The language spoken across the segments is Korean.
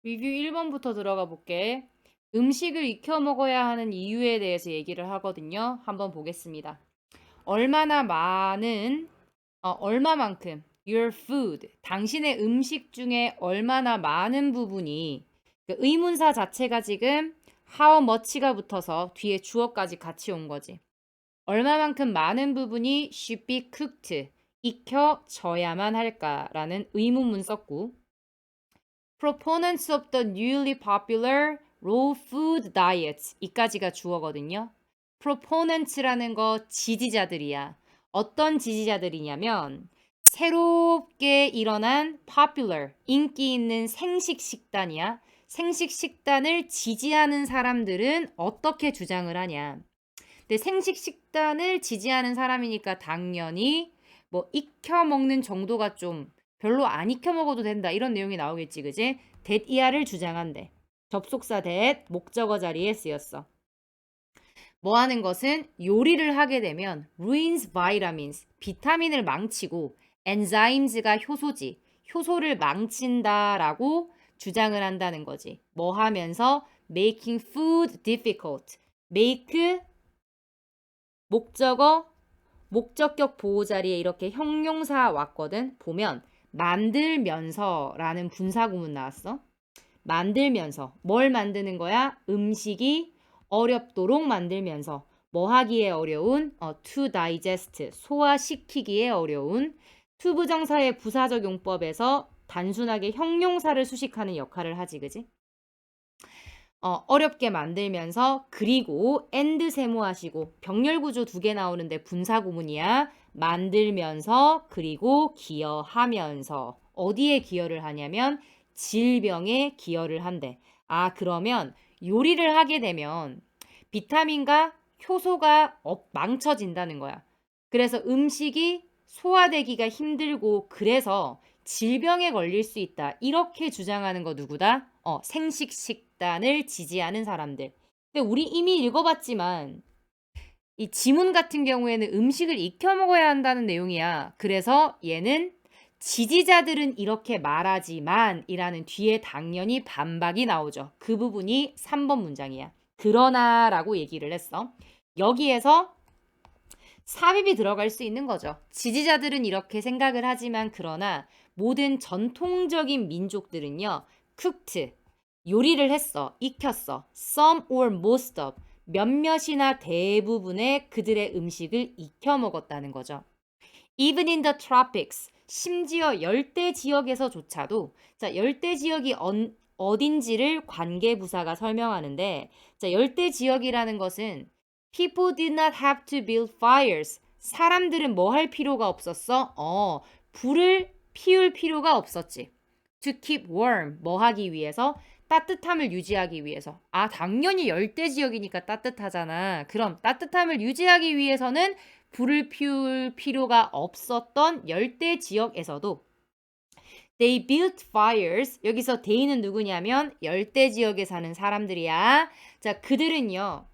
리뷰 1번부터 들어가 볼게. 음식을 익혀 먹어야 하는 이유에 대해서 얘기를 하거든요. 한번 보겠습니다. 얼마나 많은, 얼마만큼, your food, 당신의 음식 중에 얼마나 많은 부분이, 그 의문사 자체가 지금 how much가 붙어서 뒤에 주어까지 같이 온 거지. 얼마만큼 많은 부분이 should be cooked, 익혀져야만 할까라는 의문문 썼고, proponents of the newly popular raw food diets 이까지가 주어거든요. proponents라는 거 지지자들이야. 어떤 지지자들이냐면 새롭게 일어난 popular 인기 있는 생식 식단이야. 생식 식단을 지지하는 사람들은 어떻게 주장을 하냐? 근데 생식 식단을 지지하는 사람이니까 당연히 뭐 익혀 먹는 정도가 좀 별로 안 익혀 먹어도 된다 이런 내용이 나오겠지, 그지? that 이하를 주장한대. 접속사 that 목적어 자리에 쓰였어. 뭐 하는 것은 요리를 하게 되면 ruins vitamins 비타민을 망치고 enzymes가 효소지 효소를 망친다라고 주장을 한다는 거지. 뭐 하면서 making food difficult make 목적어 목적격 보호 자리에 이렇게 형용사 왔거든. 보면 만들면서라는 분사구문 나왔어. 만들면서 뭘 만드는 거야? 음식이 어렵도록 만들면서 뭐 하기에 어려운 to digest 소화시키기에 어려운 to 부정사의 부사적 용법에서 단순하게 형용사를 수식하는 역할을 하지, 그지? 어렵게 만들면서 그리고 and 세모하시고 병렬 구조 두 개 나오는데 분사 구문이야. 만들면서 그리고 기여하면서 어디에 기여를 하냐면 질병에 기여를 한대. 아, 그러면 요리를 하게 되면 비타민과 효소가 망쳐진다는 거야. 그래서 음식이 소화되기가 힘들고 그래서 질병에 걸릴 수 있다. 이렇게 주장하는 거 누구다? 생식 식단을 지지하는 사람들. 근데 우리 이미 읽어봤지만 이 지문 같은 경우에는 음식을 익혀 먹어야 한다는 내용이야. 그래서 얘는 지지자들은 이렇게 말하지만 이라는 뒤에 당연히 반박이 나오죠. 그 부분이 3번 문장이야. 그러나 라고 얘기를 했어. 여기에서 삽입이 들어갈 수 있는 거죠. 지지자들은 이렇게 생각을 하지만 그러나 모든 전통적인 민족들은요. cooked, 요리를 했어. 익혔어. some or most of, 몇몇이나 대부분의 그들의 음식을 익혀 먹었다는 거죠. Even in the tropics, 심지어 열대 지역에서조차도 자, 열대 지역이 어딘지를 관계부사가 설명하는데 자, 열대 지역이라는 것은 people did not have to build fires. 사람들은 뭐 할 필요가 없었어? 불을 피울 필요가 없었지. To keep warm, 뭐 하기 위해서? 따뜻함을 유지하기 위해서. 아, 당연히 열대 지역이니까 따뜻하잖아. 그럼 따뜻함을 유지하기 위해서는 불을 피울 필요가 없었던 열대 지역에서도 They built fires. 여기서 they는 누구냐면 열대 지역에 사는 사람들이야. 자, 그들은요.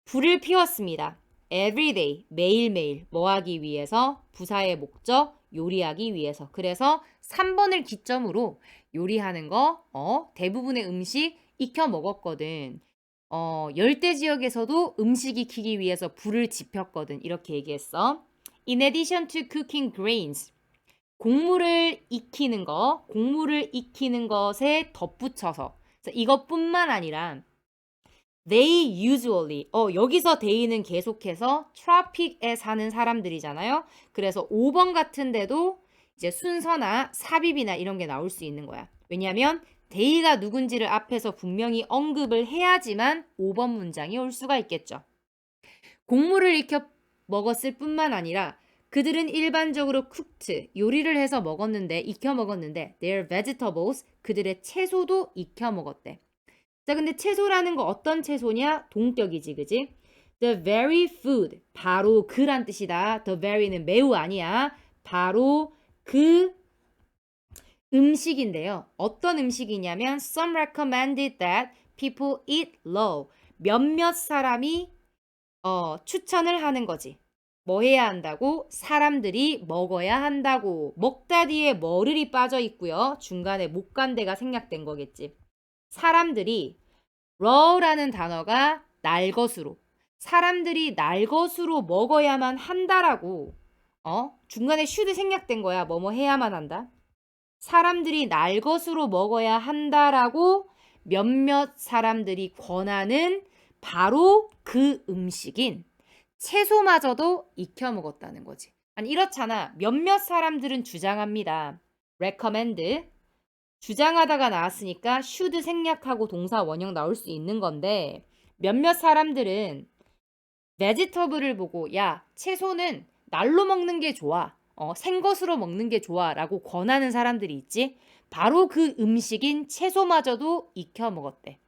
불을 피웠습니다. Every day, 매일매일 뭐 하기 위해서? 부사의 목적 요리하기 위해서. 그래서 3번을 기점으로 요리하는 거 대부분의 음식 익혀 먹었거든. 열대 지역에서도 음식 익히기 위해서 불을 지폈거든. 이렇게 얘기했어. In addition to cooking grains, 곡물을 익히는 것에 덧붙여서 이것뿐만 아니라 they usually 여기서 they는 계속해서 tropic에 사는 사람들이잖아요. 그래서 5번 같은데도 이제 순서나 삽입이나 이런 게 나올 수 있는 거야. 왜냐면 they가 누군지를 앞에서 분명히 언급을 해야지만 5번 문장이 올 수가 있겠죠. 곡물을 익혀 먹었을 뿐만 아니라 그들은 일반적으로 cooked, 요리를 해서 먹었는데, 익혀 먹었는데, their vegetables, 그들의 채소도 익혀 먹었대. 자, 근데 채소라는 거 어떤 채소냐? 동격이지, 그지? The very food, 바로 그란 뜻이다. The very는 매우 아니야. 바로 그 음식인데요. 어떤 음식이냐면 some recommended that people eat low. 몇몇 사람이 추천을 하는 거지. 뭐 해야 한다고? 사람들이 먹어야 한다고. 먹다 뒤에 머를이 빠져 있고요. 중간에 목간대가 생략된 거겠지. 사람들이 raw라는 단어가 날 것으로. 사람들이 날 것으로 먹어야만 한다라고. 중간에 should 생략된 거야. 뭐뭐 해야만 한다. 사람들이 날 것으로 먹어야 한다라고 몇몇 사람들이 권하는 바로 그 음식인 채소마저도 익혀 먹었다는 거지. 아니 이렇잖아. 몇몇 사람들은 주장합니다. recommend 주장하다가 나왔으니까 should 생략하고 동사 원형 나올 수 있는 건데 몇몇 사람들은 vegetable을 보고 야 채소는 날로 먹는 게 좋아. 생것으로 먹는 게 좋아 라고 권하는 사람들이 있지. 바로 그 음식인 채소마저도 익혀 먹었대.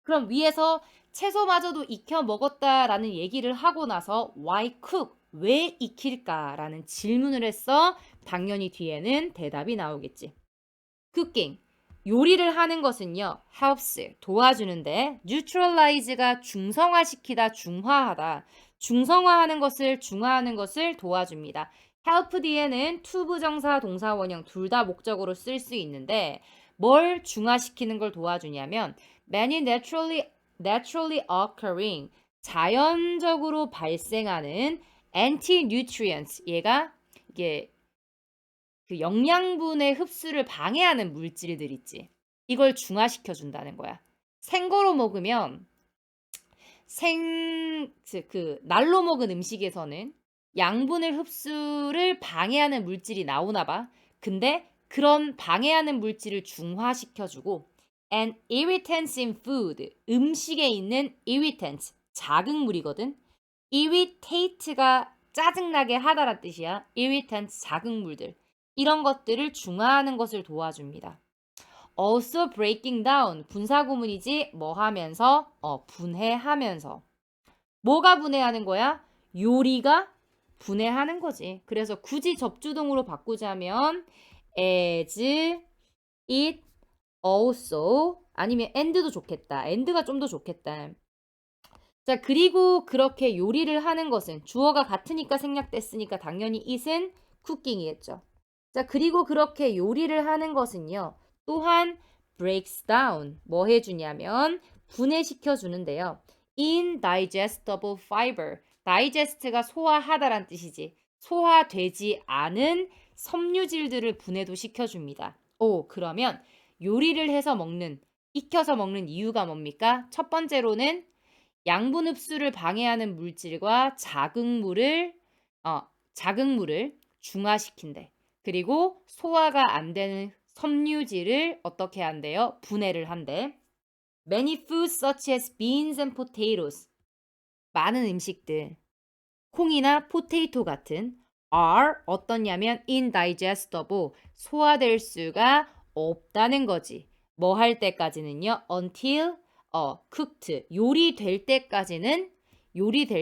그럼 위에서 채소마저도 익혀 먹었다라는 얘기를 하고 나서 why cook? 왜 익힐까라는 질문을 했어. 당연히 뒤에는 대답이 나오겠지. cooking 요리를 하는 것은요. helps 도와주는데 neutralize가 중성화시키다 중화하다. 중성화하는 것을 중화하는 것을 도와줍니다. help 뒤에는 to 부정사 동사 원형 둘 다 목적으로 쓸 수 있는데 뭘 중화시키는 걸 도와주냐면 many naturally occurring 자연적으로 발생하는 anti-nutrients 얘가 이게 그 영양분의 흡수를 방해하는 물질들 있지. 이걸 중화시켜 준다는 거야. 생거로 먹으면 날로 먹은 음식에서는 양분을 흡수를 방해하는 물질이 나오나 봐. 근데 그런 방해하는 물질을 중화시켜주고 and irritants in food 음식에 있는 irritants 자극물이거든. irritate가 짜증나게 하다란 뜻이야. irritants 자극물들 이런 것들을 중화하는 것을 도와줍니다. also breaking down 분사구문이지 뭐 하면서 분해하면서 뭐가 분해하는 거야? 요리가 분해하는 거지. 그래서 굳이 접주동으로 바꾸자면 as, it, also 아니면 and도 좋겠다. and가 좀 더 좋겠다. 자, 그리고 그렇게 요리를 하는 것은 주어가 같으니까 생략됐으니까 당연히 it은 cooking이겠죠. 자, 그리고 그렇게 요리를 하는 것은요. 또한 breaks down 뭐 해주냐면 분해시켜 주는데요. indigestible fiber digest가 소화하다란 뜻이지. 소화되지 않은 섬유질들을 분해도 시켜줍니다. 그러면 요리를 해서 먹는 익혀서 먹는 이유가 뭡니까? 첫 번째로는 양분 흡수를 방해하는 물질과 자극물을 중화시킨대. 그리고 소화가 안 되는 섬유질을 어떻게 한대요? 분해를 한대. Many foods such as beans and potatoes 많은 음식들 콩이나 포테이토 같은 are 어떠냐면 indigestible 소화될 수가 없다는 거지. 뭐 할 때까지는요? until cooked 요리될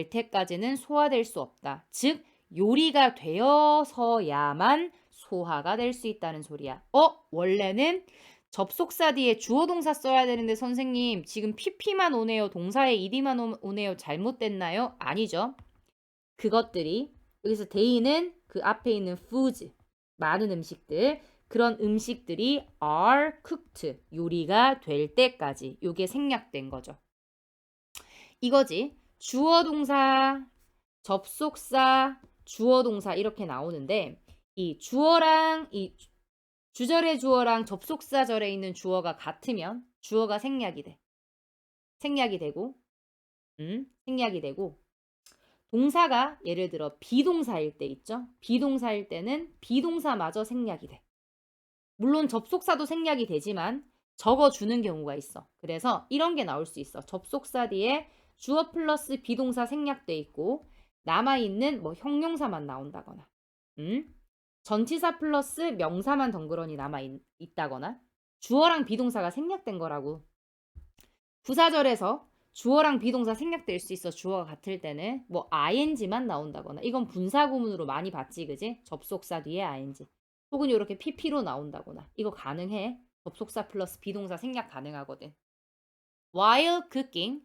때까지는 소화될 수 없다. 즉 요리가 되어서야만 소화가 될 수 있다는 소리야. 원래는 접속사 뒤에 주어 동사 써야 되는데 선생님 지금 pp만 오네요. 동사에 ed만 오네요. 잘못됐나요? 아니죠. 그것들이 여기서 day는 그 앞에 있는 foods 많은 음식들 그런 음식들이 are cooked 요리가 될 때까지 요게 생략된 거죠. 이거지. 주어 동사 접속사 주어 동사 이렇게 나오는데 이 주어랑 이 주절의 주어랑 접속사절에 있는 주어가 같으면 주어가 생략이 돼. 생략이 되고 동사가 예를 들어 비동사일 때 있죠. 비동사일 때는 비동사마저 생략이 돼. 물론 접속사도 생략이 되지만 적어주는 경우가 있어. 그래서 이런 게 나올 수 있어. 접속사 뒤에 주어 플러스 비동사 생략돼 있고 남아있는 뭐 형용사만 나온다거나 전치사 플러스 명사만 덩그러니 남아있다거나 주어랑 비동사가 생략된 거라고. 부사절에서 주어랑 비동사 생략될 수 있어. 주어가 같을 때는 뭐 ing만 나온다거나 이건 분사구문으로 많이 봤지 그지? 접속사 뒤에 ing 혹은 이렇게 pp로 나온다거나 이거 가능해. 접속사 플러스 비동사 생략 가능하거든. while cooking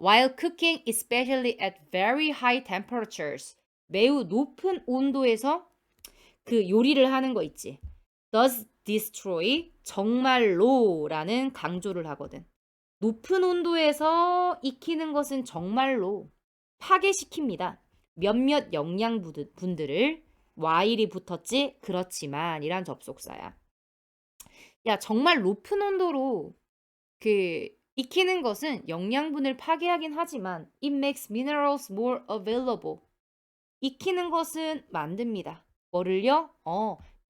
while cooking, especially at very high temperatures. 매우 높은 온도에서 그 요리를 하는 거 있지. does destroy 정말로라는 강조를 하거든. 높은 온도에서 익히는 것은 정말로 파괴시킵니다. 몇몇 영양분들을 while이 붙었지 그렇지만 이란 접속사야. 야 정말 높은 온도로 그 익히는 것은 영양분을 파괴하긴 하지만 it makes minerals more available. 익히는 것은 만듭니다. 뭐를요?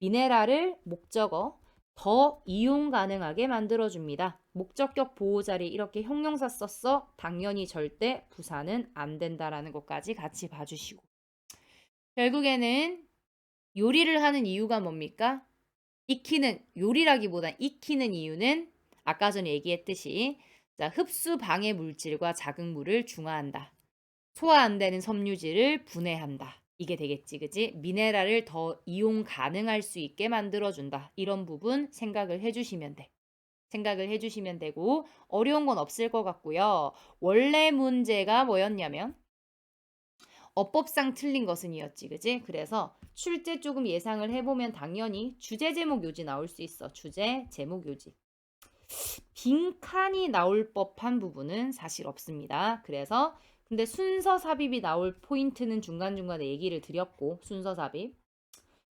미네랄을 목적어 더 이용 가능하게 만들어줍니다. 목적격 보호자리 이렇게 형용사 썼어. 당연히 절대 부사는 안 된다라는 것까지 같이 봐주시고. 결국에는 요리를 하는 이유가 뭡니까? 요리라기보다 익히는 이유는 아까 전에 얘기했듯이 자, 흡수 방해 물질과 자극물을 중화한다. 소화 안 되는 섬유질을 분해한다. 이게 되겠지, 그지? 미네랄을 더 이용 가능할 수 있게 만들어준다. 이런 부분 생각을 해주시면 돼. 생각을 해주시면 되고 어려운 건 없을 것 같고요. 원래 문제가 뭐였냐면 어법상 틀린 것은이었지, 그지? 그래서 출제 조금 예상을 해보면 당연히 주제, 제목, 요지 나올 수 있어. 주제, 제목, 요지. 빈칸이 나올 법한 부분은 사실 없습니다. 그래서 근데 순서 삽입이 나올 포인트는 중간중간에 얘기를 드렸고 순서 삽입.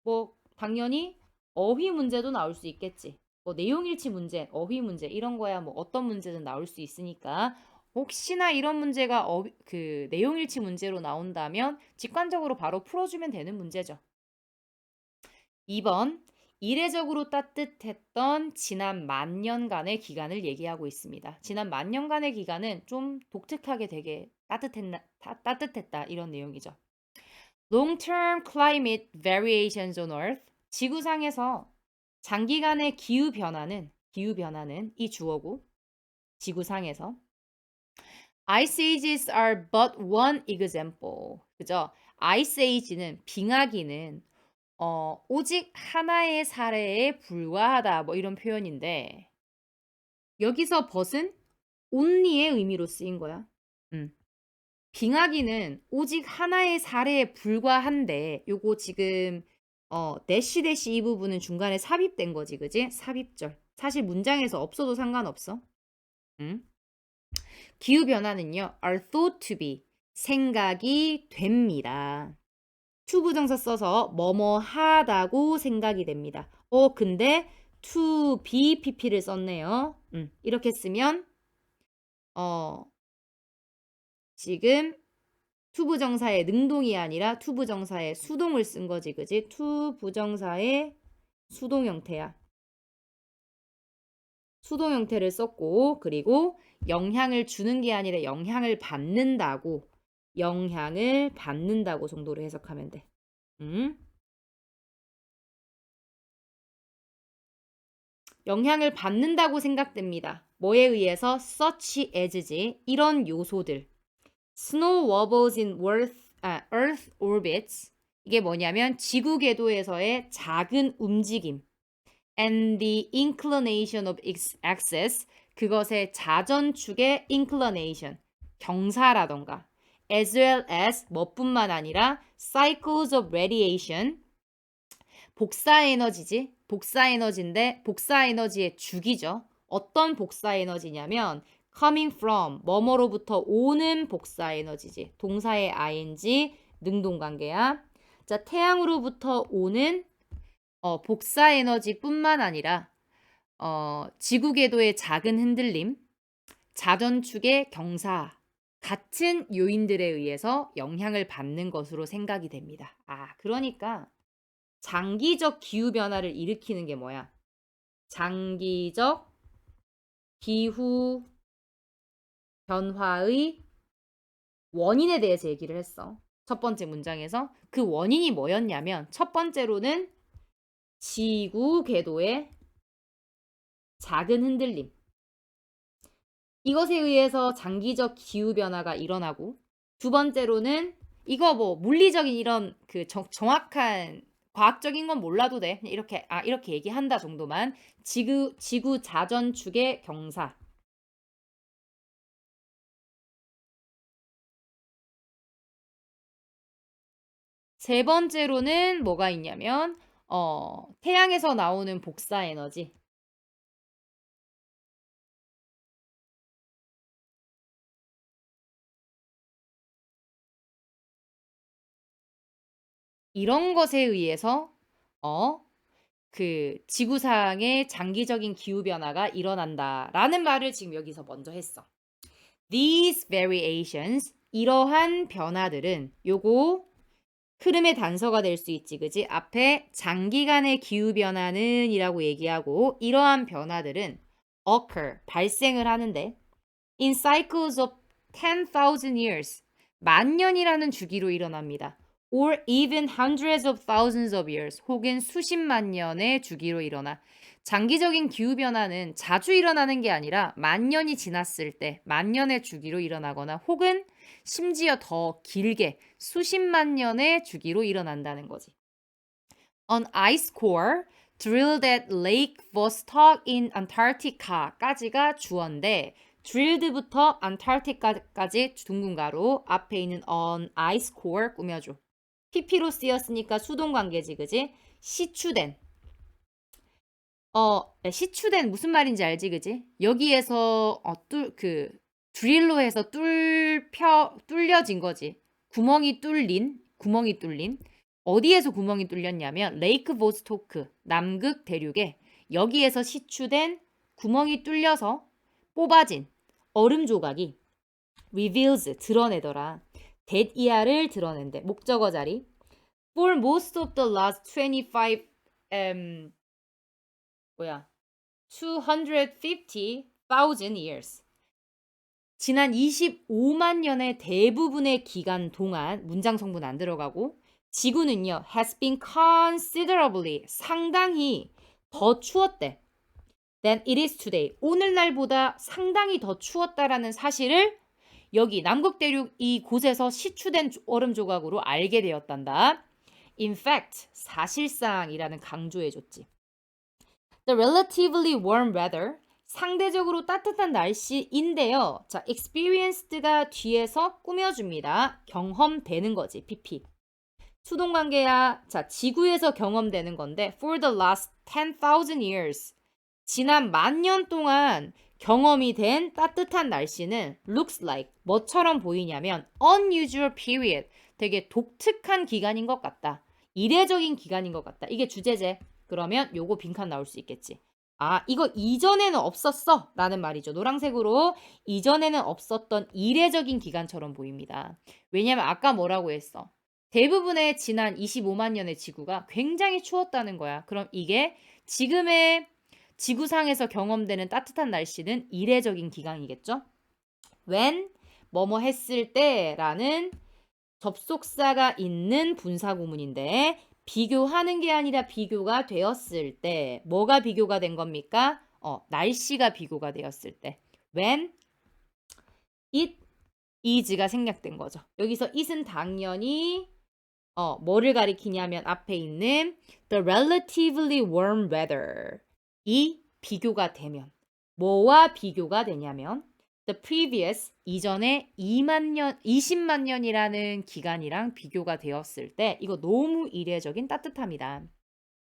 뭐 당연히 어휘 문제도 나올 수 있겠지. 뭐 내용일치 문제, 어휘 문제 이런 거야 뭐 어떤 문제든 나올 수 있으니까 혹시나 이런 문제가 그 내용일치 문제로 나온다면 직관적으로 바로 풀어주면 되는 문제죠. 2번 이례적으로 따뜻했던 지난 만년간의 기간을 얘기하고 있습니다. 지난 만년간의 기간은 좀 독특하게 되게 따뜻했다 이런 내용이죠. Long-term climate variations on Earth. 지구상에서 장기간의 기후변화는 이 주어고 지구상에서 Ice ages are but one example. 그죠? Ice age는 빙하기는 오직 하나의 사례에 불과하다 뭐 이런 표현인데 여기서 but은 only의 의미로 쓰인 거야. 빙하기는 오직 하나의 사례에 불과한데 요거 지금 대시 이 부분은 중간에 삽입된 거지, 그지? 삽입절. 사실 문장에서 없어도 상관없어. 기후변화는요, are thought to be, 생각이 됩니다. to 부정사 써서 뭐뭐 하다고 생각이 됩니다. 근데 to be pp를 썼네요. 이렇게 쓰면 지금 to 부정사의 능동이 아니라 to 부정사의 수동을 쓴 거지, 그지? to 부정사의 수동 형태야. 수동 형태를 썼고 그리고 영향을 주는 게 아니라 영향을 받는다고 정도로 해석하면 돼. 영향을 받는다고 생각됩니다. 뭐에 의해서? such as지. 이런 요소들. Snow wobbles in Earth orbits. 이게 뭐냐면 지구 궤도에서의 작은 움직임. And the inclination of axis. 그것의 자전축의 inclination. 경사라던가. As well as 뭐뿐만 아니라 cycles of radiation. 복사 에너지지. 복사 에너지인데 복사 에너지의 주기죠. 어떤 복사 에너지냐면 coming from 뭐뭐로부터 오는 복사 에너지지. 동사의 ing 능동관계야. 자, 태양으로부터 오는 복사 에너지뿐만 아니라 지구 궤도의 작은 흔들림, 자전축의 경사 같은 요인들에 의해서 영향을 받는 것으로 생각이 됩니다. 그러니까 장기적 기후변화를 일으키는 게 뭐야? 장기적 기후 변화의 원인에 대해서 얘기를 했어. 첫 번째 문장에서. 그 원인이 뭐였냐면 첫 번째로는 지구 궤도의 작은 흔들림. 이것에 의해서 장기적 기후변화가 일어나고 두 번째로는 이거 뭐 물리적인 이런 그 정확한 과학적인 건 몰라도 돼. 이렇게 얘기한다 정도만. 지구 자전축의 경사. 세 번째로는 뭐가 있냐면 태양에서 나오는 복사 에너지. 이런 것에 의해서 그 지구상의 장기적인 기후 변화가 일어난다라는 말을 지금 여기서 먼저 했어. These variations, 이러한 변화들은 요거 흐름의 단서가 될 수 있지, 그지? 앞에 장기간의 기후 변화는 이라고 얘기하고 이러한 변화들은 occur, 발생을 하는데 in cycles of 10,000 years, 만 년이라는 주기로 일어납니다. or even hundreds of thousands of years, 혹은 수십만 년의 주기로 일어나. 장기적인 기후변화는 자주 일어나는 게 아니라 만 년이 지났을 때 만 년의 주기로 일어나거나 혹은 심지어 더 길게 수십만 년의 주기로 일어난다는 거지. An ice core drilled at Lake Vostok in Antarctica까지가 주어인데 drilled부터 Antarctica까지 둥근가로 앞에 있는 on ice core 꾸며줘. PP로 쓰였으니까 수동 관계지, 그지? 시추된. 시추된 무슨 말인지 알지, 그지? 여기에서 드릴로 해서 뚫려진 거지. 구멍이 뚫린. 어디에서 구멍이 뚫렸냐면 레이크 보스토크, 남극 대륙에 여기에서 시추된 구멍이 뚫려서 뽑아진 얼음 조각이 reveals, 드러내더라. that-이하를 드러낸대. 목적어 자리. For most of the last 250,000 years. 지난 25만 년의 대부분의 기간 동안 문장 성분 안 들어가고 지구는요 has been considerably, 상당히 더 추웠대. than it is today. 오늘날보다 상당히 더 추웠다라는 사실을 여기 남극 대륙 이곳에서 시추된 얼음 조각으로 알게 되었단다. In fact, 사실상이라는 강조해줬지. The relatively warm weather, 상대적으로 따뜻한 날씨인데요. 자, experienced가 뒤에서 꾸며줍니다. 경험되는 거지, PP. 수동관계야. 자, 지구에서 경험되는 건데 for the last 10,000 years, 지난 만 년 동안 경험이 된 따뜻한 날씨는 looks like, 뭐처럼 보이냐면 unusual period, 되게 독특한 기간인 것 같다. 이례적인 기간인 것 같다. 이게 주제제. 그러면 요거 빈칸 나올 수 있겠지. 아, 이거 이전에는 없었어 라는 말이죠. 노란색으로 이전에는 없었던 이례적인 기간처럼 보입니다. 왜냐면 아까 뭐라고 했어? 대부분의 지난 25만 년의 지구가 굉장히 추웠다는 거야. 그럼 이게 지금의 지구상에서 경험되는 따뜻한 날씨는 이례적인 기간이겠죠? when, 뭐뭐 했을 때라는 접속사가 있는 분사구문인데 비교하는 게 아니라 비교가 되었을 때 뭐가 비교가 된 겁니까? 날씨가 비교가 되었을 때 when it is가 생략된 거죠. 여기서 it은 당연히 뭐를 가리키냐면 앞에 있는 the relatively warm weather 이 비교가 되면 뭐와 비교가 되냐면 the previous 이전에 20만 년이라는 기간이랑 비교가 되었을 때 이거 너무 이례적인 따뜻함이다.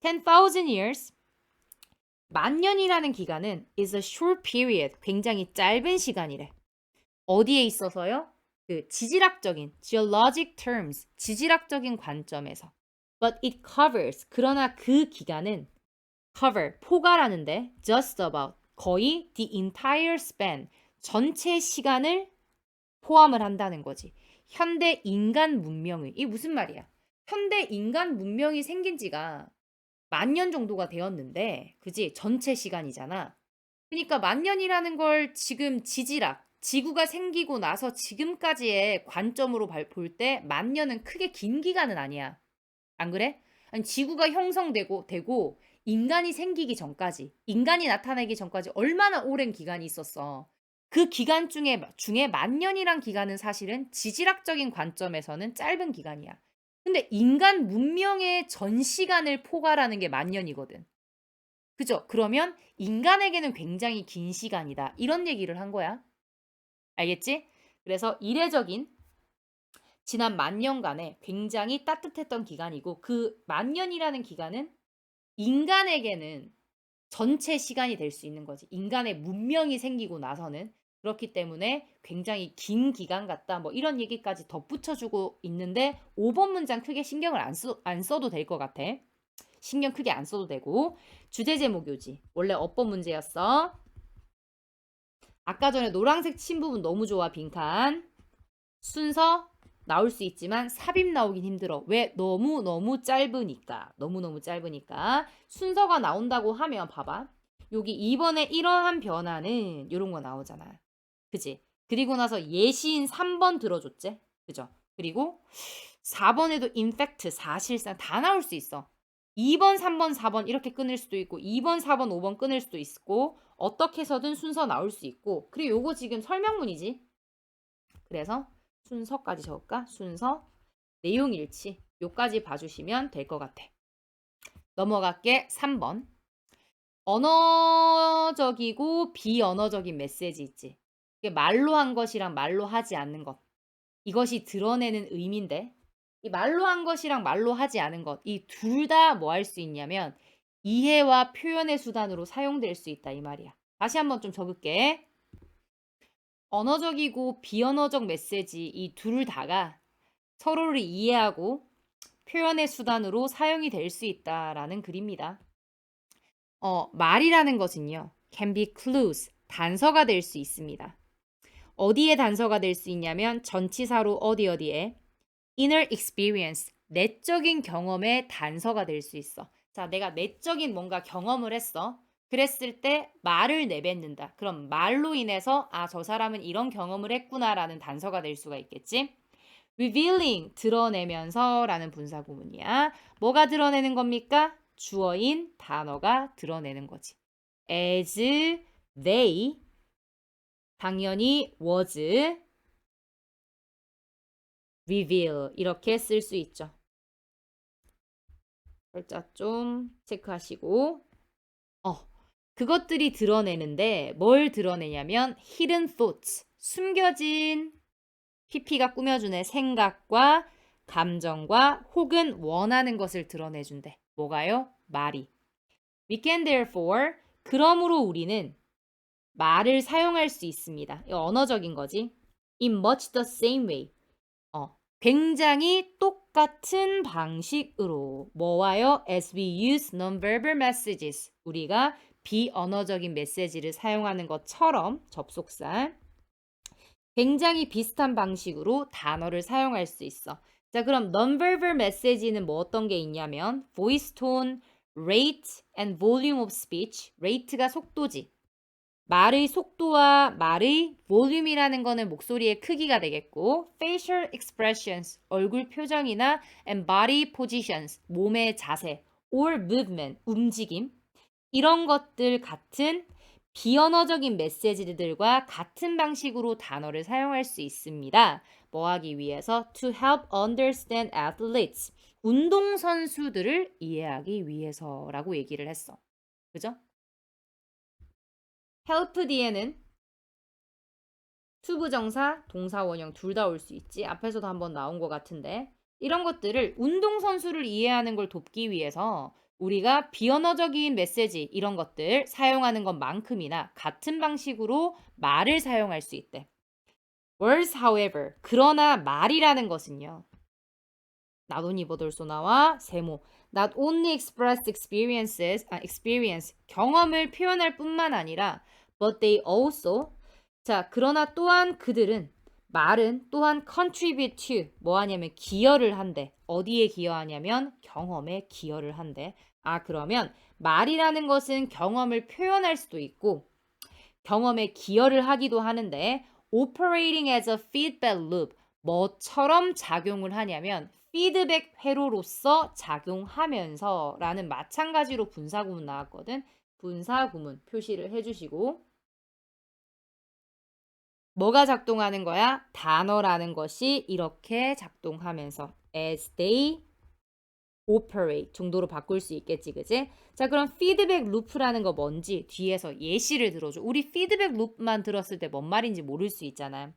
10,000 years 만 년이라는 기간은 is a short period 굉장히 짧은 시간이래. 어디에 있어서요? 그 지질학적인 geologic terms 지질학적인 관점에서 but it covers 그러나 그 기간은 cover 포괄하는데 just about 거의 the entire span 전체 시간을 포함을 한다는 거지. 현대 인간 문명의 이게 무슨 말이야? 현대 인간 문명이 생긴 지가 만 년 정도가 되었는데 그지? 전체 시간이잖아. 그러니까 만 년이라는 걸 지금 지질학 지구가 생기고 나서 지금까지의 관점으로 볼 때 만 년은 크게 긴 기간은 아니야. 안 그래? 아니, 지구가 형성되고 인간이 생기기 전까지, 인간이 나타나기 전까지 얼마나 오랜 기간이 있었어. 그 기간 중에 만 년이란 기간은 사실은 지질학적인 관점에서는 짧은 기간이야. 근데 인간 문명의 전 시간을 포괄하는 게 만 년이거든. 그죠? 그러면 인간에게는 굉장히 긴 시간이다. 이런 얘기를 한 거야. 알겠지? 그래서 이례적인 지난 만 년간에 굉장히 따뜻했던 기간이고 그 만 년이라는 기간은 인간에게는 전체 시간이 될 수 있는 거지. 인간의 문명이 생기고 나서는. 그렇기 때문에 굉장히 긴 기간 같다. 뭐 이런 얘기까지 덧붙여 주고 있는데 5번 문장 크게 신경을 안 써도 될 것 같아. 신경 크게 안 써도 되고. 주제 제목 요지. 원래 어법 문제였어. 아까 전에 노란색 친 부분 너무 좋아. 빈칸. 순서 나올 수 있지만 삽입 나오긴 힘들어. 왜? 너무너무 짧으니까. 너무너무 짧으니까. 순서가 나온다고 하면 봐봐. 여기 2번에 이러한 변화는 이런 거 나오잖아. 그지? 그리고 나서 예시인 3번 들어줬지? 그죠? 그리고 4번에도 in fact 사실상 다 나올 수 있어. 2번, 3번, 4번 이렇게 끊을 수도 있고 2번, 4번, 5번 끊을 수도 있고 어떻게 해서든 순서 나올 수 있고 그리고 요거 지금 설명문이지. 그래서 순서까지 적을까? 순서, 내용 일치 요까지 봐주시면 될 것 같아. 넘어갈게. 3번. 언어적이고 비언어적인 메시지 있지. 이게 말로 한 것이랑 말로 하지 않는 것. 이것이 드러내는 의미인데 이 말로 한 것이랑 말로 하지 않은 것. 이 둘 다 뭐 할 수 있냐면 이해와 표현의 수단으로 사용될 수 있다 이 말이야. 다시 한번 좀 적을게. 언어적이고 비언어적 메시지 이 둘 다가 서로를 이해하고 표현의 수단으로 사용이 될 수 있다라는 글입니다. 말이라는 것은요. can be clues, 단서가 될 수 있습니다. 어디에 단서가 될 수 있냐면 전치사로 어디에 inner experience, 내적인 경험의 단서가 될 수 있어. 자, 내가 내적인 뭔가 경험을 했어. 그랬을 때 말을 내뱉는다. 그럼 말로 인해서 저 사람은 이런 경험을 했구나라는 단서가 될 수가 있겠지. revealing, 드러내면서 라는 분사구문이야. 뭐가 드러내는 겁니까? 주어인 단어가 드러내는 거지. as, they, 당연히 was, reveal 이렇게 쓸 수 있죠. 살짝 좀 체크하시고 그것들이 드러내는데 뭘 드러내냐면 hidden thoughts, 숨겨진 PP가 꾸며주는 생각과 감정과 혹은 원하는 것을 드러내준대. 뭐가요? 말이. We can therefore, 그러므로 우리는 말을 사용할 수 있습니다. 이거 언어적인 거지. In much the same way. 굉장히 똑같은 방식으로 뭐와요? As we use non-verbal messages. 우리가 비언어적인 메시지를 사용하는 것처럼 접속사. 굉장히 비슷한 방식으로 단어를 사용할 수 있어. 자, 그럼 non-verbal message는 뭐 어떤 게 있냐면 voice tone, rate and volume of speech. rate가 속도지. 말의 속도와 말의 볼륨이라는 거는 목소리의 크기가 되겠고 facial expressions, 얼굴 표정이나 and body positions, 몸의 자세 or movement, 움직임 이런 것들 같은 비언어적인 메시지들과 같은 방식으로 단어를 사용할 수 있습니다. 뭐 하기 위해서? To help understand athletes, 운동선수들을 이해하기 위해서라고 얘기를 했어. 그죠? help 뒤에는 투부정사, 동사, 원형 둘 다 올 수 있지. 앞에서도 한번 나온 것 같은데 이런 것들을 운동선수를 이해하는 걸 돕기 위해서 우리가 비언어적인 메시지 이런 것들 사용하는 것만큼이나 같은 방식으로 말을 사용할 수 있대. Words, however, 그러나 말이라는 것은요. 나도니보돌소나와 세모. Not only express experience, 경험을 표현할 뿐만 아니라 but they also 자, 그러나 또한 그들은 말은 또한 contribute to 뭐 하냐면 기여를 한대. 어디에 기여하냐면 경험에 기여를 한대. 그러면 말이라는 것은 경험을 표현할 수도 있고 경험에 기여를 하기도 하는데 operating as a feedback loop 뭐처럼 작용을 하냐면 피드백 회로로서 작용하면서 라는 마찬가지로 분사구문 나왔거든. 분사구문 표시를 해주시고 뭐가 작동하는 거야? 단어라는 것이 이렇게 작동하면서 as they operate 정도로 바꿀 수 있겠지, 그지? 자, 그럼 피드백 루프라는 거 뭔지 뒤에서 예시를 들어줘. 우리 피드백 루프만 들었을 때 뭔 말인지 모를 수 있잖아.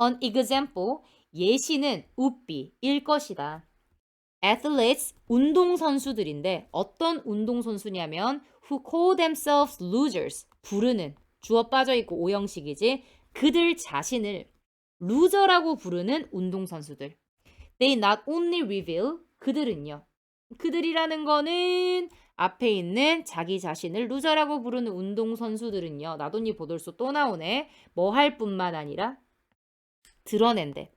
An example, 예시는 would be 일 것이다. athletes 운동선수들인데 어떤 운동선수냐면 who call themselves losers 부르는 주어 빠져있고 오형식이지 그들 자신을 루저라고 부르는 운동선수들. They not only reveal 그들은요. 그들이라는 거는 앞에 있는 자기 자신을 루저라고 부르는 운동선수들은요. 나돈니 보돌소 또 나오네. 뭐 할 뿐만 아니라 드러낸대.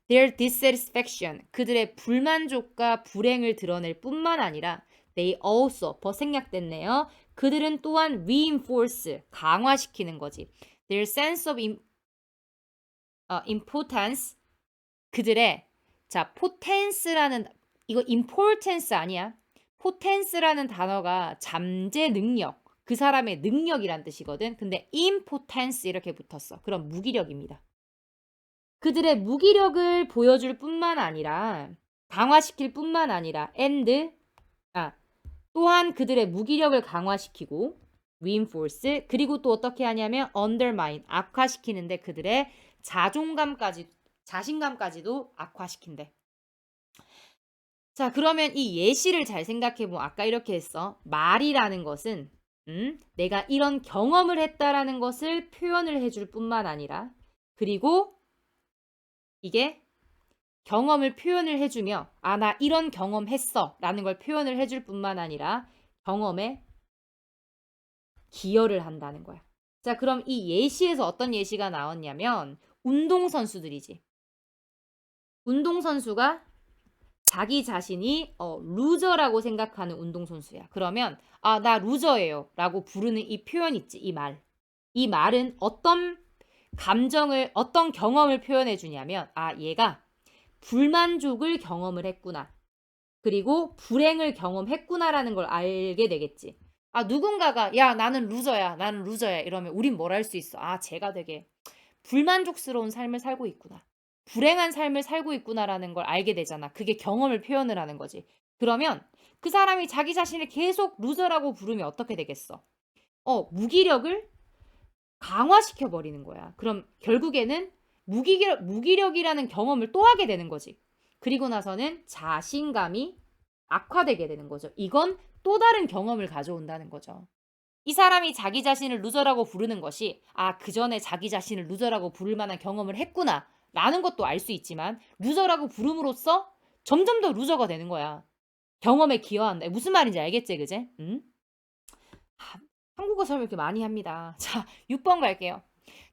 Their dissatisfaction 그들의 불만족과 불행을 드러낼 뿐만 아니라 they also 생략됐네요. 그들은 또한 reinforce 강화시키는 거지. Their sense of importance 그들의 자 potence라는 이거 importance 아니야. potence라는 단어가 잠재 능력 그 사람의 능력이란 뜻이거든. 근데 impotence 이렇게 붙었어. 그럼 무기력입니다. 그들의 무기력을 보여줄 뿐만 아니라 강화시킬 뿐만 아니라 또한 그들의 무기력을 강화시키고 reinforce 그리고 또 어떻게 하냐면 undermine 악화시키는데 그들의 자신감까지도 악화시킨대. 자 그러면 이 예시를 잘 생각해보면 아까 이렇게 했어. 말이라는 것은 내가 이런 경험을 했다라는 것을 표현을 해줄 뿐만 아니라 그리고 이게 경험을 표현을 해주며 나 이런 경험했어 라는 걸 표현을 해줄 뿐만 아니라 경험에 기여를 한다는 거야. 자 그럼 이 예시에서 어떤 예시가 나왔냐면 운동선수들이지. 운동선수가 자기 자신이 루저라고 생각하는 운동선수야. 그러면 나 루저예요 라고 부르는 이 표현 있지. 이 말은 어떤 감정을 어떤 경험을 표현해 주냐면 얘가 불만족을 경험을 했구나. 그리고 불행을 경험했구나라는 걸 알게 되겠지. 누군가가 야 나는 루저야 이러면 우린 뭘 할 수 있어. 쟤가 되게 불만족스러운 삶을 살고 있구나. 불행한 삶을 살고 있구나라는 걸 알게 되잖아. 그게 경험을 표현을 하는 거지. 그러면 그 사람이 자기 자신을 계속 루저라고 부르면 어떻게 되겠어? 무기력을 강화시켜 버리는 거야. 그럼 결국에는 무기력이라는 경험을 또 하게 되는 거지. 그리고 나서는 자신감이 악화되게 되는 거죠. 이건 또 다른 경험을 가져온다는 거죠. 이 사람이 자기 자신을 루저라고 부르는 것이 그 전에 자기 자신을 루저라고 부를 만한 경험을 했구나 라는 것도 알 수 있지만 루저라고 부름으로써 점점 더 루저가 되는 거야. 경험에 기여한다. 무슨 말인지 알겠지 그제? 한국어 설명 이렇게 많이 합니다. 자 6번 갈게요.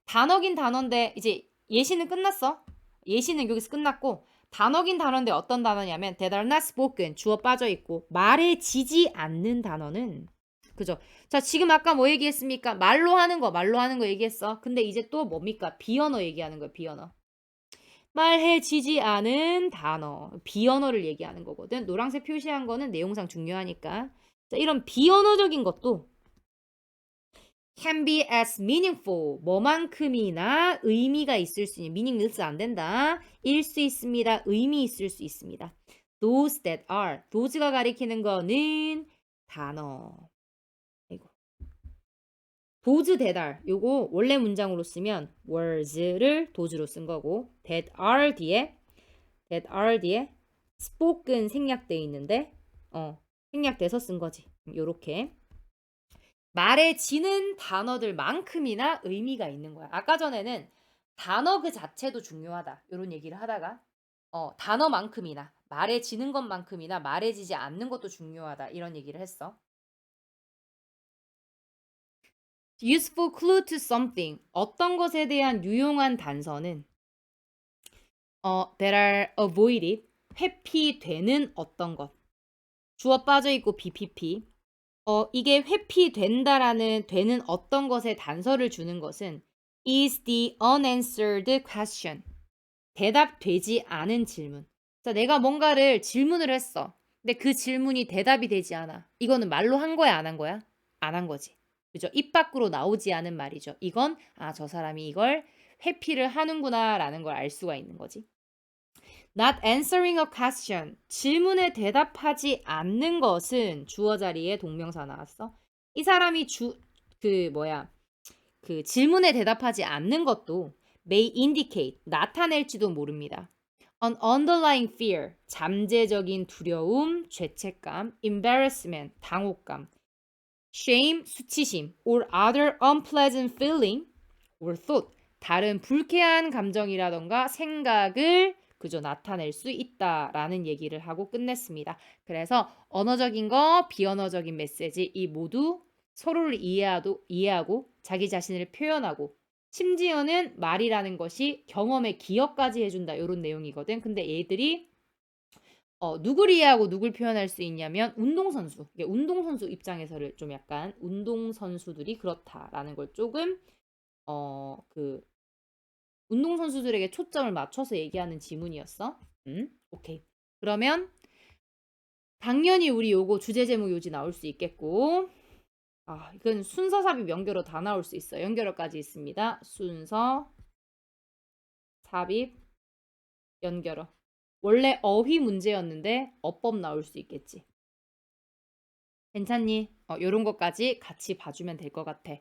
단어긴 단어인데 이제 예시는 끝났어. 예시는 여기서 끝났고 단어긴 단어인데 어떤 단어냐면 that are not spoken 주어 빠져있고 말해지지 않는 단어는 그죠? 자 지금 아까 뭐 얘기했습니까? 말로 하는 거 얘기했어. 근데 이제 또 뭡니까? 비언어 얘기하는 거예요. 비언어. 말해지지 않은 단어 비언어를 얘기하는 거거든. 노란색 표시한 거는 내용상 중요하니까. 자 이런 비언어적인 것도 can be as meaningful 뭐만큼이나 의미가 있을 수 있는 meaningless 안 된다. 일 수 있습니다. 의미 있을 수 있습니다. those that are those가 가리키는 거는 단어. those that are 요거 원래 문장으로 쓰면 words를 dose로 쓴 거고 that are 뒤에 spoken 생략돼 있는데 생략돼서 쓴 거지. 요렇게 말해지는 단어들만큼이나 의미가 있는 거야. 아까 전에는 단어 그 자체도 중요하다. 이런 얘기를 하다가 단어만큼이나 말해지는 것만큼이나 말해지지 않는 것도 중요하다. 이런 얘기를 했어. useful clue to something. 어떤 것에 대한 유용한 단서는 that are avoided. 회피되는 어떤 것. 주어 빠져있고 BPP. 이게 회피된다라는 되는 어떤 것에 단서를 주는 것은 is the unanswered question. 대답되지 않은 질문. 자, 내가 뭔가를 질문을 했어. 근데 그 질문이 대답이 되지 않아. 이거는 말로 한 거야, 안 한 거야? 안 한 거지. 그죠? 입 밖으로 나오지 않은 말이죠. 이건 저 사람이 이걸 회피를 하는구나라는 걸 알 수가 있는 거지. Not answering a question. 질문에 대답하지 않는 것은 주어 자리에 동명사 나왔어. 이 사람이 그 질문에 대답하지 않는 것도 may indicate 나타낼지도 모릅니다. An underlying fear, 잠재적인 두려움, 죄책감, embarrassment, 당혹감, shame, 수치심, or other unpleasant feeling or thought, 다른 불쾌한 감정이라던가 생각을 그저 나타낼 수 있다라는 얘기를 하고 끝냈습니다. 그래서 언어적인 거, 비언어적인 메시지 이 모두 서로를 이해하고 자기 자신을 표현하고 심지어는 말이라는 것이 경험의 기억까지 해준다 이런 내용이거든. 근데 얘들이 누굴 이해하고 누굴 표현할 수 있냐면 운동선수. 이게 운동선수 입장에서를 좀 약간 운동선수들이 그렇다라는 걸 조금 그 운동선수들에게 초점을 맞춰서 얘기하는 지문이었어. 오케이. 그러면 당연히 우리 요거 주제 제목 요지 나올 수 있겠고 이건 순서 삽입 연결어 다 나올 수 있어. 연결어까지 있습니다. 순서 삽입 연결어. 원래 어휘 문제였는데 어법 나올 수 있겠지. 괜찮니? 요런 것까지 같이 봐주면 될 것 같아.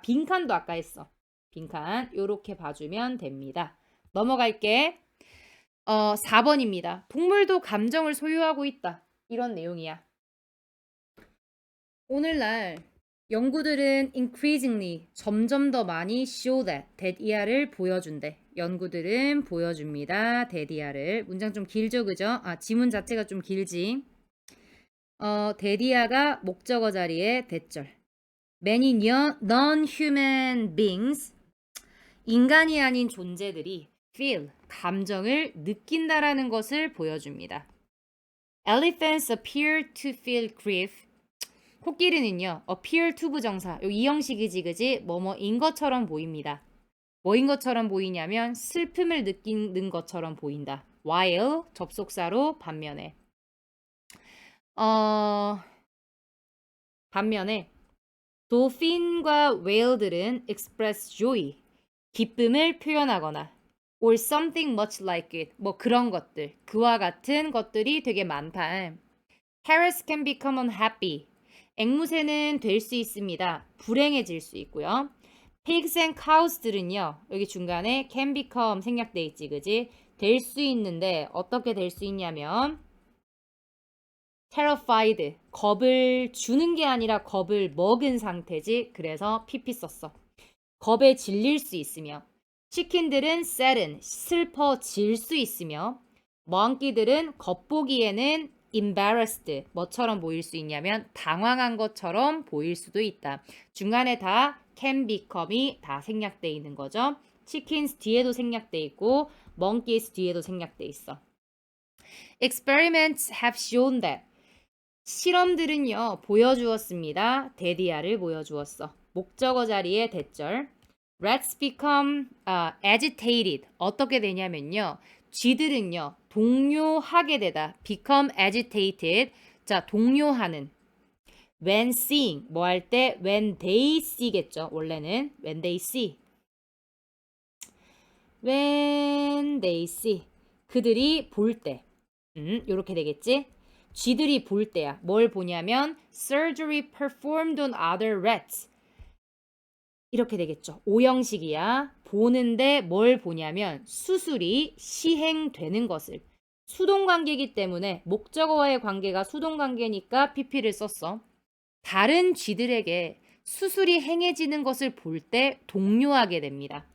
빈칸도 아까 했어. 빈칸 요렇게 봐주면 됩니다. 넘어갈게. 4번입니다. 동물도 감정을 소유하고 있다. 이런 내용이야. 오늘날 연구들은 increasingly 점점 더 많이 show that 이하를 보여준대. 연구들은 보여줍니다. that 문장 좀 길죠, 그죠? 지문 자체가 좀 길지. that 목적어 자리에 대절. Many non-human beings 인간이 아닌 존재들이 feel 감정을 느낀다라는 것을 보여줍니다. Elephants appear to feel grief. 코끼리는요, appear to 부정사, 이 형식이지, 그지? 뭐뭐인 것처럼 보입니다. 뭐인 것처럼 보이냐면 슬픔을 느끼는 것처럼 보인다. while 접속사로 반면에 돌핀과 whale들은 express joy, 기쁨을 표현하거나 or something much like it, 뭐 그런 것들, 그와 같은 것들이 되게 많다. Parrots can become unhappy. 앵무새는 될 수 있습니다. 불행해질 수 있고요. Pigs and cows들은요. 여기 중간에 can become 생략돼 있지, 그지? 될 수 있는데 어떻게 될 수 있냐면 terrified, 겁을 주는 게 아니라 겁을 먹은 상태지. 그래서 pp 썼어. 겁에 질릴 수 있으며 치킨들은 sadden, 슬퍼질 수 있으며 monkey들은 겉보기에는 embarrassed, 뭐처럼 보일 수 있냐면 당황한 것처럼 보일 수도 있다. 중간에 다 can become이 다 생략돼 있는 거죠. chickens 뒤에도 생략돼 있고 monkeys 뒤에도 생략돼 있어. Experiments have shown that 실험들은요 보여주었습니다. 대디아를 보여주었어. 목적어 자리에 대절. Rats become agitated. 어떻게 되냐면요. 쥐들은요. 동요하게 되다. become agitated. 자, 동요하는. when seeing. 뭐 할 때? when they see겠죠. 원래는 when they see. when they see. 그들이 볼 때. 요렇게 되겠지? 쥐들이 볼 때야. 뭘 보냐면 surgery performed on other rats. 이렇게 되겠죠. 오형식이야. 보는데 뭘 보냐면 수술이 시행되는 것을. 수동관계이기 때문에 목적어와의 관계가 수동관계니까 pp를 썼어. 다른 쥐들에게 수술이 행해지는 것을 볼 때 동요하게 됩니다.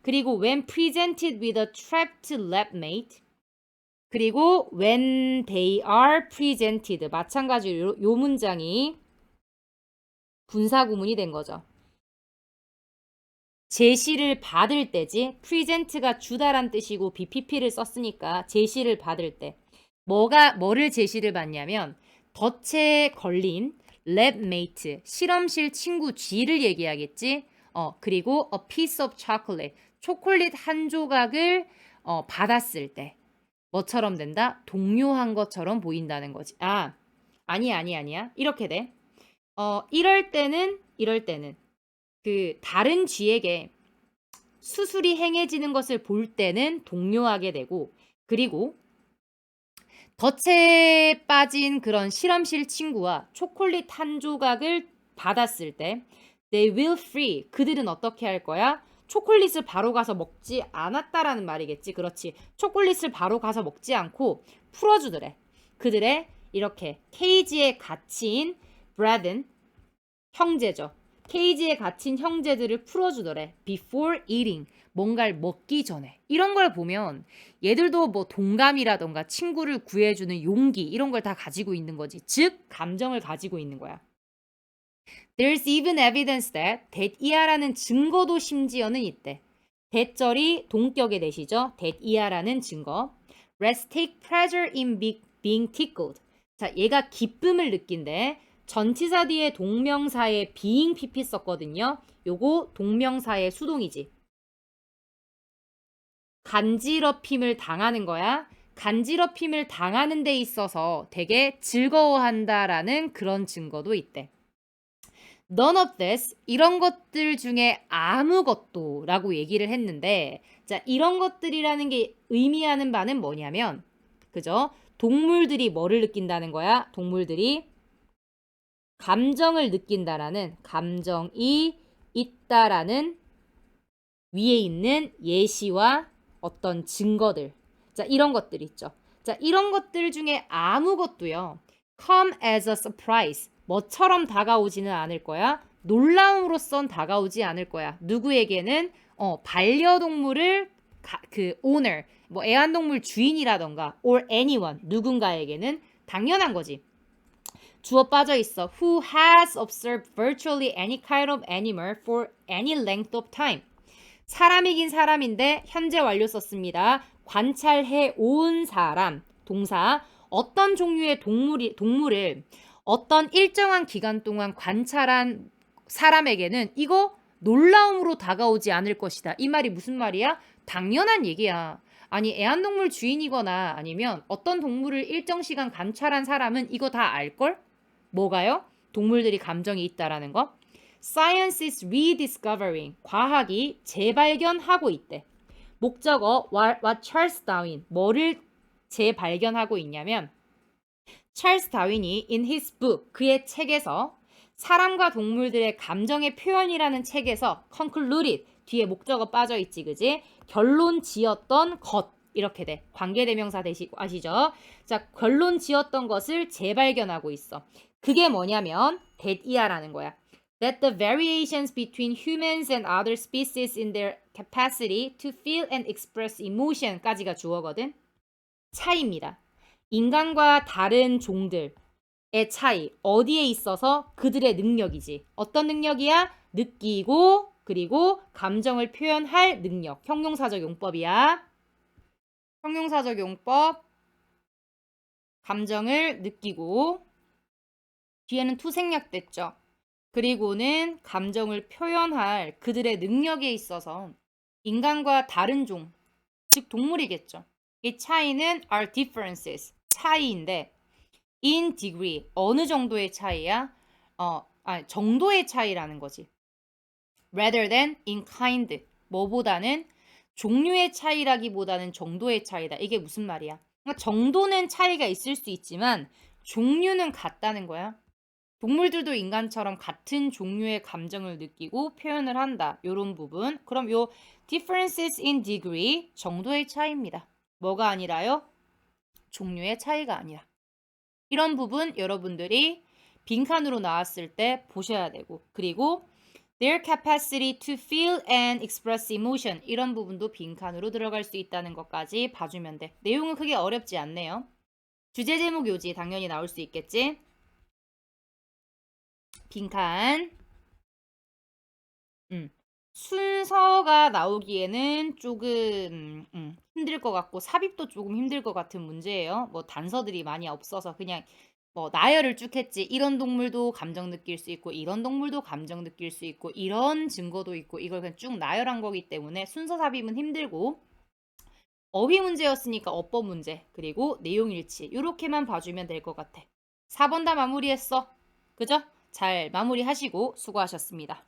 그리고 when presented with a trapped lab mate, 그리고 when they are presented, 마찬가지로 요 문장이 분사구문이 된 거죠. 제시를 받을 때지. present가 주다란 뜻이고 BPP를 썼으니까 제시를 받을 때 뭐를 제시를 받냐면 덫에 걸린 랩메이트, 실험실 친구 G를 얘기하겠지. 그리고 a piece of chocolate, 초콜릿 한 조각을 받았을 때 뭐처럼 된다? 동요한 것처럼 보인다는 거지. 아니야. 이렇게 돼. 이럴 때는 그 다른 쥐에게 수술이 행해지는 것을 볼 때는 동요하게 되고, 그리고 덫에 빠진 그런 실험실 친구와 초콜릿 한 조각을 받았을 때 they will free, 그들은 어떻게 할 거야? 초콜릿을 바로 가서 먹지 않았다라는 말이겠지. 그렇지. 초콜릿을 바로 가서 먹지 않고 풀어주더래. 그들의 이렇게 케이지에 갇힌 브래든 형제죠. 케이지에 갇힌 형제들을 풀어주더래. Before eating. 뭔가를 먹기 전에. 이런 걸 보면 얘들도 뭐 동감이라던가 친구를 구해주는 용기 이런 걸 다 가지고 있는 거지. 즉 감정을 가지고 있는 거야. There's even evidence that that이야라는 증거도 심지어는 있대. that절이 동격의 that이죠. that이야라는 증거. Rats take pleasure in being tickled. 자, 얘가 기쁨을 느낀대. 전치사 뒤에 동명사에 being pp 썼거든요. 요거 동명사의 수동이지. 간지럽힘을 당하는 거야. 간지럽힘을 당하는 데 있어서 되게 즐거워한다라는 그런 증거도 있대. None of this, 이런 것들 중에 아무것도 라고 얘기를 했는데, 자, 이런 것들이라는 게 의미하는 바는 뭐냐면, 그죠? 동물들이 뭐를 느낀다는 거야? 동물들이 감정을 느낀다라는, 감정이 있다라는 위에 있는 예시와 어떤 증거들. 자, 이런 것들 있죠. 자, 이런 것들 중에 아무것도요. come as a surprise. 뭐처럼 다가오지는 않을 거야. 놀라움으로선 다가오지 않을 거야. 누구에게는 반려동물을 owner, 뭐 애완동물 주인이라던가 or anyone, 누군가에게는 당연한 거지. 주어 빠져 있어. Who has observed virtually any kind of animal for any length of time. 사람이긴 사람인데 현재 완료 썼습니다. 관찰해 온 사람, 동사. 어떤 종류의 동물을 어떤 일정한 기간 동안 관찰한 사람에게는 이거 놀라움으로 다가오지 않을 것이다. 이 말이 무슨 말이야? 당연한 얘기야. 아니 애완동물 주인이거나 아니면 어떤 동물을 일정 시간 관찰한 사람은 이거 다 알걸? 뭐가요? 동물들이 감정이 있다라는 거. Science is rediscovering. 과학이 재발견하고 있대. 목적어 what Charles Darwin. 뭐를 재발견하고 있냐면 찰스 다윈이 in his book, 그의 책에서 사람과 동물들의 감정의 표현이라는 책에서 concluded, 뒤에 목적어 빠져 있지, 그지? 결론 지었던 것, 이렇게 돼. 관계대명사 되시고 아시죠? 자, 결론 지었던 것을 재발견하고 있어. 그게 뭐냐면 that이야라는 거야. That the variations between humans and other species in their capacity to feel and express emotion까지가 주어거든. 차이입니다. 인간과 다른 종들의 차이, 어디에 있어서 그들의 능력이지. 어떤 능력이야? 느끼고 그리고 감정을 표현할 능력. 형용사적 용법이야. 형용사적 용법. 감정을 느끼고 뒤에는 to 생략됐죠. 그리고는 감정을 표현할 그들의 능력에 있어서 인간과 다른 종, 즉 동물이겠죠. 이 차이는 are differences, 차이인데 in degree, 어느 정도의 차이야? 정도의 차이라는 거지. rather than in kind, 뭐보다는 종류의 차이라기보다는 정도의 차이다. 이게 무슨 말이야? 그러니까 정도는 차이가 있을 수 있지만 종류는 같다는 거야. 동물들도 인간처럼 같은 종류의 감정을 느끼고 표현을 한다. 요런 부분. 그럼 요 differences in degree, 정도의 차이입니다. 뭐가 아니라요? 종류의 차이가 아니라. 이런 부분 여러분들이 빈칸으로 나왔을 때 보셔야 되고, 그리고 their capacity to feel and express emotion, 이런 부분도 빈칸으로 들어갈 수 있다는 것까지 봐주면 돼. 내용은 크게 어렵지 않네요. 주제 제목 요지 당연히 나올 수 있겠지. 빈칸. 순서가 나오기에는 조금 힘들 것 같고 삽입도 조금 힘들 것 같은 문제예요. 뭐 단서들이 많이 없어서 그냥 뭐 나열을 쭉 했지. 이런 동물도 감정 느낄 수 있고 이런 동물도 감정 느낄 수 있고 이런 증거도 있고 이걸 그냥 쭉 나열한 거기 때문에 순서 삽입은 힘들고 어휘 문제였으니까 어법 문제 그리고 내용 일치 이렇게만 봐주면 될 것 같아. 4번 다 마무리했어. 그죠? 잘 마무리하시고 수고하셨습니다.